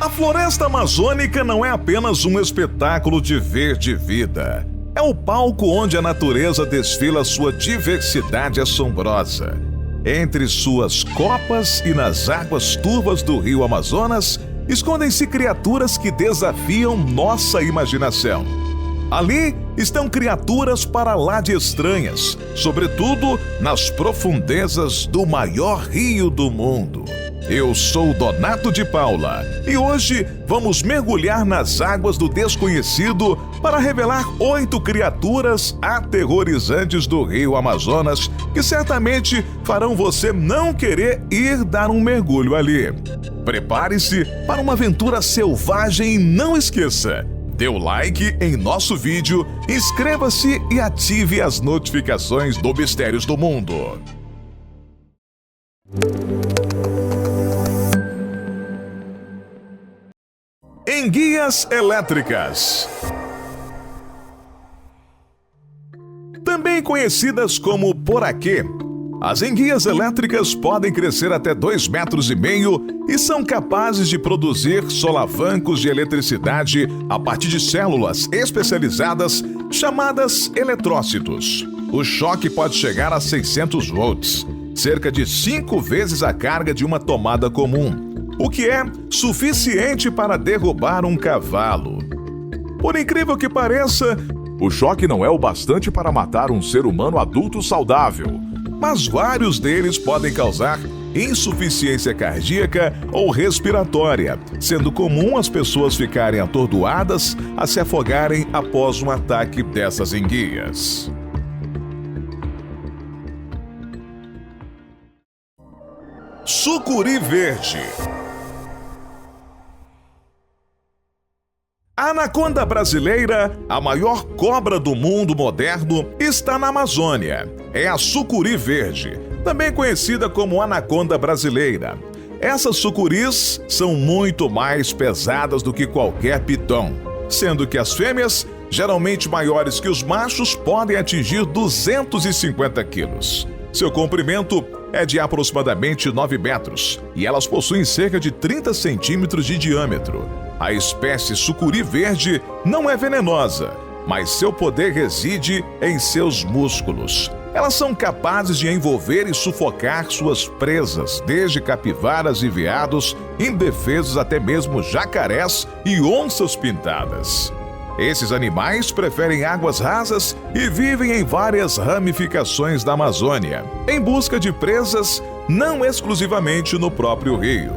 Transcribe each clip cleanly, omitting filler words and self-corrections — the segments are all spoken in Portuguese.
A floresta amazônica não é apenas um espetáculo de verde vida. É o palco onde a natureza desfila sua diversidade assombrosa. Entre suas copas e nas águas turvas do rio Amazonas, escondem-se criaturas que desafiam nossa imaginação. Ali estão criaturas para lá de estranhas, sobretudo nas profundezas do maior rio do mundo. Eu sou Donato de Paula e hoje vamos mergulhar nas águas do desconhecido para revelar 8 criaturas aterrorizantes do rio Amazonas que certamente farão você não querer ir dar um mergulho ali. Prepare-se para uma aventura selvagem e não esqueça: dê o like em nosso vídeo, inscreva-se e ative as notificações do Mistérios do Mundo. Enguias elétricas. Também conhecidas como poraquê, as enguias elétricas podem crescer até 2,5 metros e são capazes de produzir solavancos de eletricidade a partir de células especializadas chamadas eletrócitos. O choque pode chegar a 600 volts, cerca de 5 vezes a carga de uma tomada comum, o que é suficiente para derrubar um cavalo. Por incrível que pareça, o choque não é o bastante para matar um ser humano adulto saudável, mas vários deles podem causar insuficiência cardíaca ou respiratória, sendo comum as pessoas ficarem atordoadas a se afogarem após um ataque dessas enguias. Sucuri verde. A anaconda brasileira, a maior cobra do mundo moderno, está na Amazônia. É a sucuri verde, também conhecida como anaconda brasileira. Essas sucuris são muito mais pesadas do que qualquer piton, sendo que as fêmeas, geralmente maiores que os machos, podem atingir 250 quilos. Seu comprimento é de aproximadamente 9 metros e elas possuem cerca de 30 centímetros de diâmetro. A espécie sucuri verde não é venenosa, mas seu poder reside em seus músculos. Elas são capazes de envolver e sufocar suas presas, desde capivaras e veados, indefesos até mesmo jacarés e onças pintadas. Esses animais preferem águas rasas e vivem em várias ramificações da Amazônia, em busca de presas, não exclusivamente no próprio rio.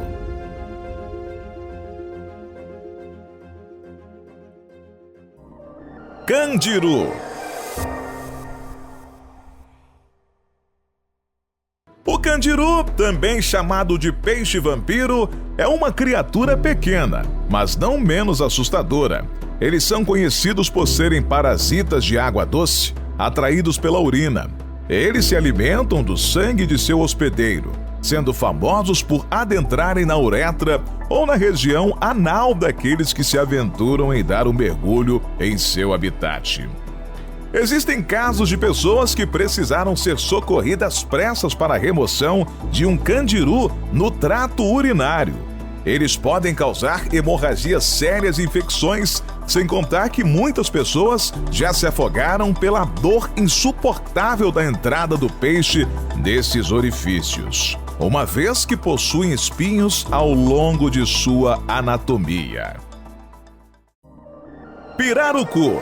Candiru. O candiru, também chamado de peixe-vampiro, é uma criatura pequena, mas não menos assustadora. Eles são conhecidos por serem parasitas de água doce, atraídos pela urina. Eles se alimentam do sangue de seu hospedeiro, sendo famosos por adentrarem na uretra ou na região anal daqueles que se aventuram em dar um mergulho em seu habitat. Existem casos de pessoas que precisaram ser socorridas às pressas para a remoção de um candiru no trato urinário. Eles podem causar hemorragias sérias e infecções, sem contar que muitas pessoas já se afogaram pela dor insuportável da entrada do peixe nesses orifícios, uma vez que possuem espinhos ao longo de sua anatomia. Pirarucu.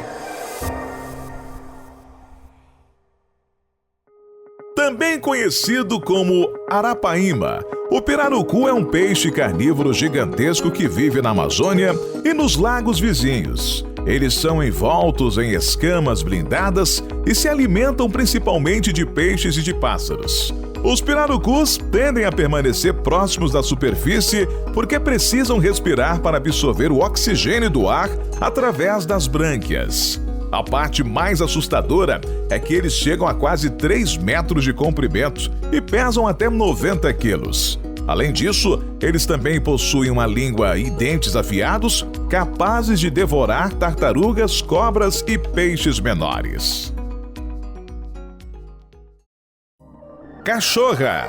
Também conhecido como arapaíma, o pirarucu é um peixe carnívoro gigantesco que vive na Amazônia e nos lagos vizinhos. Eles são envoltos em escamas blindadas e se alimentam principalmente de peixes e de pássaros. Os pirarucus tendem a permanecer próximos da superfície porque precisam respirar para absorver o oxigênio do ar através das brânquias. A parte mais assustadora é que eles chegam a quase 3 metros de comprimento e pesam até 90 quilos. Além disso, eles também possuem uma língua e dentes afiados, capazes de devorar tartarugas, cobras e peixes menores. Cachorra.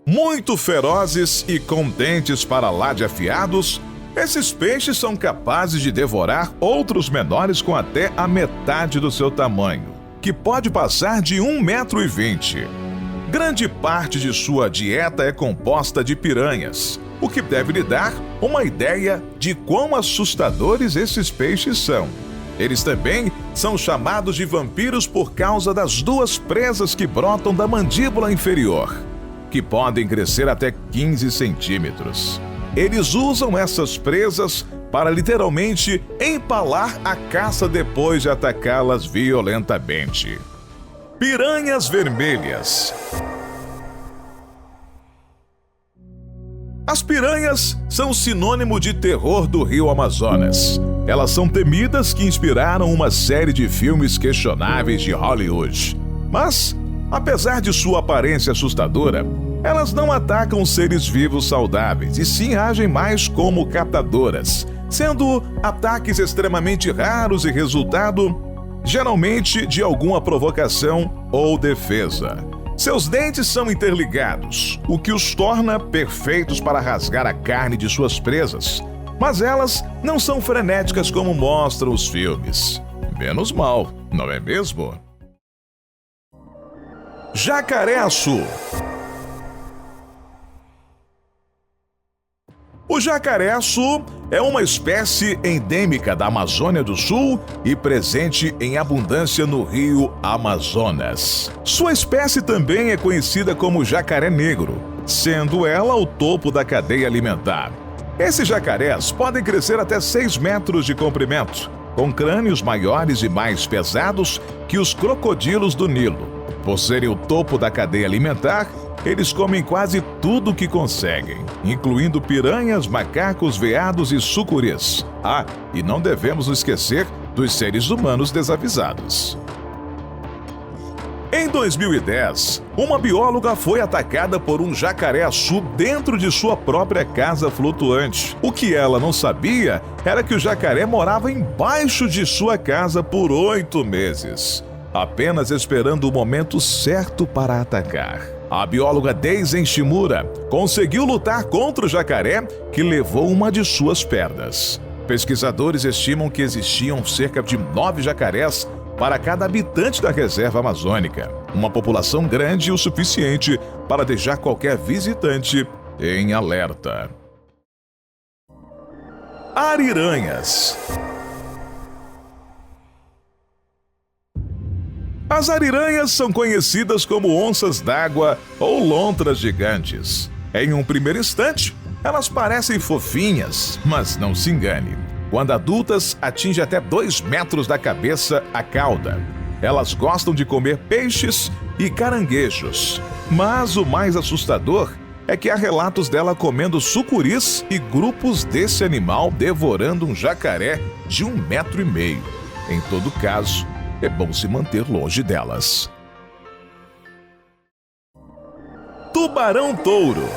Muito ferozes e com dentes para lá de afiados, esses peixes são capazes de devorar outros menores com até a metade do seu tamanho, que pode passar de 1,20 m. Grande parte de sua dieta é composta de piranhas, o que deve lhe dar uma ideia de quão assustadores esses peixes são. Eles também são chamados de vampiros por causa das duas presas que brotam da mandíbula inferior, que podem crescer até 15 centímetros. Eles usam essas presas para literalmente empalar a caça depois de atacá-las violentamente. Piranhas vermelhas. As piranhas são sinônimo de terror do rio Amazonas. Elas são temidas que inspiraram uma série de filmes questionáveis de Hollywood. Mas, apesar de sua aparência assustadora, elas não atacam seres vivos saudáveis e sim agem mais como captadoras, sendo ataques extremamente raros e resultado, geralmente, de alguma provocação ou defesa. Seus dentes são interligados, o que os torna perfeitos para rasgar a carne de suas presas. Mas elas não são frenéticas como mostram os filmes. Menos mal, não é mesmo? Jacaré-açu. O jacaré-açu é uma espécie endêmica da Amazônia do Sul e presente em abundância no rio Amazonas. Sua espécie também é conhecida como jacaré negro, sendo ela o topo da cadeia alimentar. Esses jacarés podem crescer até 6 metros de comprimento, com crânios maiores e mais pesados que os crocodilos do Nilo. Por serem o topo da cadeia alimentar, eles comem quase tudo o que conseguem, incluindo piranhas, macacos, veados e sucuris. Ah, e não devemos esquecer dos seres humanos desavisados. Em 2010, uma bióloga foi atacada por um jacaré-açu dentro de sua própria casa flutuante. O que ela não sabia era que o jacaré morava embaixo de sua casa por 8 meses, apenas esperando o momento certo para atacar. A bióloga Daisy Shimura conseguiu lutar contra o jacaré, que levou uma de suas pernas. Pesquisadores estimam que existiam cerca de 9 jacarés para cada habitante da reserva amazônica, uma população grande o suficiente para deixar qualquer visitante em alerta. Ariranhas. As ariranhas são conhecidas como onças d'água ou lontras gigantes. Em um primeiro instante, elas parecem fofinhas, mas não se engane. Quando adultas, atingem até 2 metros da cabeça a cauda. Elas gostam de comer peixes e caranguejos. Mas o mais assustador é que há relatos dela comendo sucuris e grupos desse animal devorando um jacaré de 1,5 metro. Em todo caso, é bom se manter longe delas. Tubarão-touro.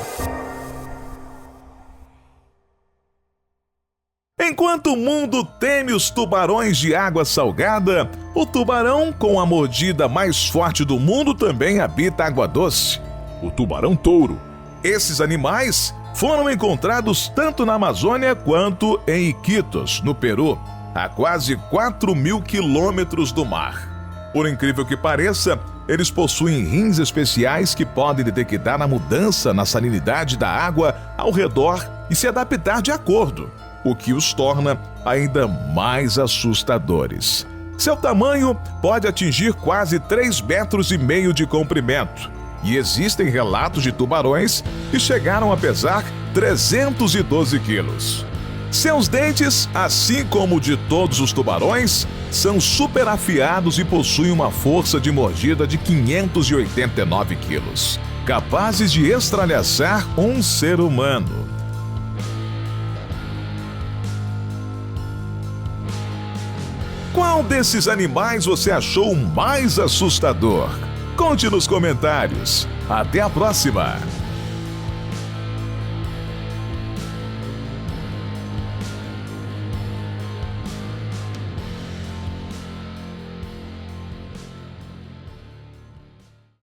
Enquanto o mundo teme os tubarões de água salgada, o tubarão com a mordida mais forte do mundo também habita água doce. O tubarão-touro. Esses animais foram encontrados tanto na Amazônia quanto em Iquitos, no Peru, a quase 4.000 quilômetros do mar. Por incrível que pareça, eles possuem rins especiais que podem detectar a mudança na salinidade da água ao redor e se adaptar de acordo, o que os torna ainda mais assustadores. Seu tamanho pode atingir quase 3,5 metros de comprimento, e existem relatos de tubarões que chegaram a pesar 312 quilos. Seus dentes, assim como o de todos os tubarões, são super afiados e possuem uma força de mordida de 589 quilos, capazes de estralhaçar um ser humano. Qual desses animais você achou mais assustador? Conte nos comentários. Até a próxima!